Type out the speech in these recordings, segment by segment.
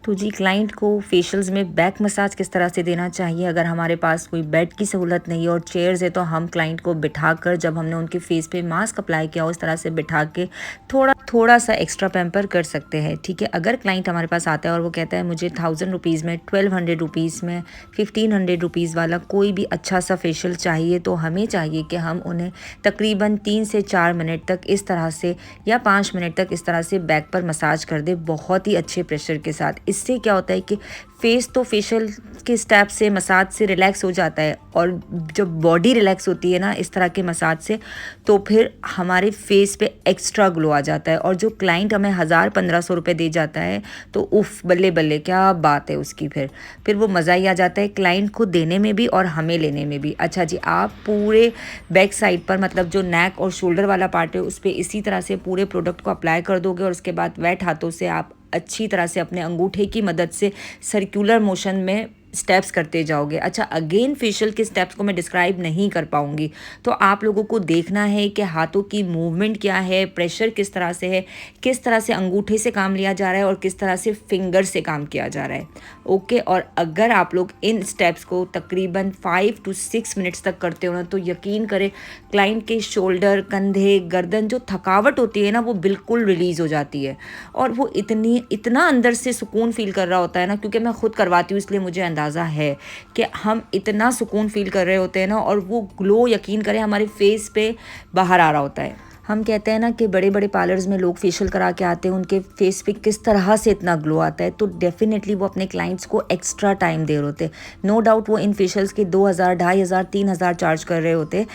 तो जी क्लाइंट को फेशियल्स में बैक मसाज किस तरह से देना चाहिए। अगर हमारे पास कोई बेड की सहूलत नहीं है और चेयर्स है तो हम क्लाइंट को बिठाकर जब हमने उनके फेस पे मास्क अप्लाई किया उस तरह से बिठा के थोड़ा थोड़ा सा एक्स्ट्रा पैम्पर कर सकते हैं। ठीक है, अगर क्लाइंट हमारे पास आता है और वो कहता है मुझे 1000 रुपीज़ में, 1200 रुपीज़ में, 1500 रुपीज़ वाला कोई भी अच्छा सा फेशियल चाहिए, तो हमें चाहिए कि हम उन्हें तकरीबन 3 से 4 मिनट तक इस तरह से या 5 मिनट तक इस तरह से बैक पर मसाज कर दे बहुत ही अच्छे प्रेशर के साथ। इससे क्या होता है कि फेस तो फेशियल के स्टेप से मसाज से रिलैक्स हो जाता है, और जब बॉडी रिलैक्स होती है ना इस तरह के मसाज से, तो फिर हमारे फेस पे एक्स्ट्रा ग्लो आ जाता है। और जो क्लाइंट हमें 1000-1500 रुपये दे जाता है तो उफ बल्ले बल्ले क्या बात है उसकी, फिर वो मज़ा ही आ जाता है क्लाइंट को देने में भी और हमें लेने में भी। अच्छा जी, आप पूरे बैक साइड पर मतलब जो नेक और शोल्डर वाला पार्ट है उस पर इसी तरह से पूरे प्रोडक्ट को अप्लाई कर दोगे, और उसके बाद वेट हाथों से आप अच्छी तरह से अपने अंगूठे की मदद से सर्कुलर मोशन में स्टेप्स करते जाओगे। अच्छा, अगेन फेशियल के स्टेप्स को मैं डिस्क्राइब नहीं कर पाऊँगी, तो आप लोगों को देखना है कि हाथों की मूवमेंट क्या है, प्रेशर किस तरह से है, किस तरह से अंगूठे से काम लिया जा रहा है और किस तरह से फिंगर से काम किया जा रहा है। ओके, और अगर आप लोग इन स्टेप्स को तकरीबन 5 to 6 मिनट्स तक करते हो ना, तो यकीन करें क्लाइंट के शोल्डर, कंधे, गर्दन जो थकावट होती है ना वो बिल्कुल रिलीज़ हो जाती है, और वो इतना अंदर से सुकून फील कर रहा होता है ना, क्योंकि मैं खुद करवाती हूँ इसलिए मुझे अंदाज़ा है कि हम इतना सुकून फील कर रहे होते हैं ना, और वो ग्लो यकीन करें हमारे फेस पे बाहर आ रहा होता है। हम कहते हैं ना कि बड़े बड़े पार्लर्स में लोग फेशियल करा के आते हैं, उनके फेस पे किस तरह से इतना ग्लो आता है, तो डेफिनेटली वो अपने क्लाइंट्स को एक्स्ट्रा टाइम दे रहे होते हैं। नो डाउट वो इन फेशियल्स के 2000, 2500, 3000 चार्ज कर रहे होते हैं,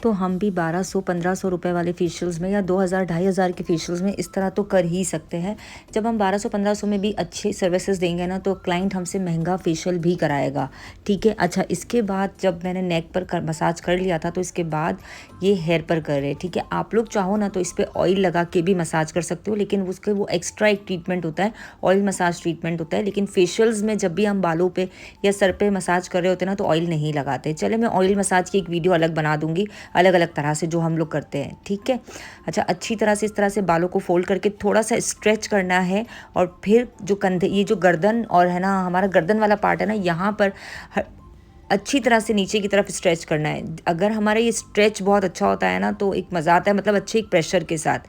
तो हम भी 1200-1500 रुपये वाले फेशियल्स में या 2000-2500 के फेशियल्स में इस तरह तो कर ही सकते हैं। जब हम 1200-1500 में भी अच्छी सर्विसेज देंगे ना, तो क्लाइंट हमसे महंगा फेशियल भी कराएगा। ठीक है, अच्छा इसके बाद जब मैंने नेक पर मसाज कर लिया था, तो इसके बाद ये हेयर पर कर रहे हैं। ठीक है, आप लोग चाहो ना तो इस पर ऑयल लगा के भी मसाज कर सकते हो, लेकिन उसके वो एक्स्ट्रा एक ट्रीटमेंट होता है, ऑयल मसाज ट्रीटमेंट होता है। लेकिन फेशियल्स में जब भी हम बालों पे या सर पे मसाज कर रहे होते हैं ना, तो ऑयल नहीं लगाते। चले, मैं ऑयल मसाज की एक वीडियो अलग बना दूंगी, अलग अलग तरह से जो हम लोग करते हैं। ठीक है, अच्छा अच्छी तरह से इस तरह से बालों को फोल्ड करके थोड़ा सा स्ट्रेच करना है, और फिर जो कंधे, ये जो गर्दन और है ना हमारा गर्दन वाला पार्ट है ना, यहाँ पर अच्छी तरह से नीचे की तरफ स्ट्रेच करना है। अगर हमारा ये स्ट्रेच बहुत अच्छा होता है ना, तो एक मज़ा आता है, मतलब अच्छे एक प्रेशर के साथ।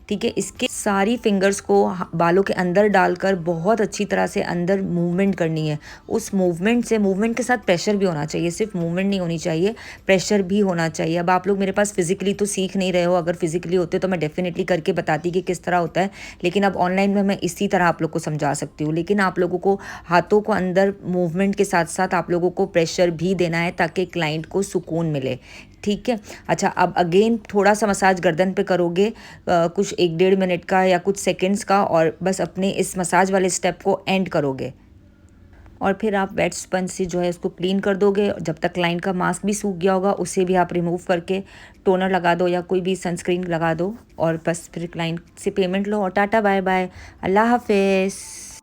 ठीक है, इसके सारी फिंगर्स को बालों के अंदर डालकर बहुत अच्छी तरह से अंदर मूवमेंट करनी है। उस मूवमेंट के साथ प्रेशर भी होना चाहिए, सिर्फ मूवमेंट नहीं होनी चाहिए, प्रेशर भी होना चाहिए। अब आप लोग मेरे पास फिजिकली तो सीख नहीं रहे हो, अगर फिजिकली होते तो मैं डेफिनेटली करके बताती कि किस तरह होता है, लेकिन अब ऑनलाइन में मैं इसी तरह आप लोग को समझा सकती हूँ। लेकिन आप लोगों को हाथों को अंदर मूवमेंट के साथ साथ आप लोगों को प्रेशर भी देना है, ताकि क्लाइंट को सुकून मिले। ठीक है, अच्छा अब अगेन थोड़ा सा मसाज गर्दन पे करोगे, कुछ 1-1.5 मिनट का या कुछ सेकंड्स का, और बस अपने इस मसाज वाले स्टेप को एंड करोगे, और फिर आप वेट स्पंज से जो है उसको क्लीन कर दोगे। जब तक क्लाइंट का मास्क भी सूख गया होगा उसे भी आप रिमूव करके टोनर लगा दो या कोई भी सनस्क्रीन लगा दो, और बस फिर क्लाइंट से पेमेंट लो, और टाटा बाय बाय, अल्लाह हाफिज़।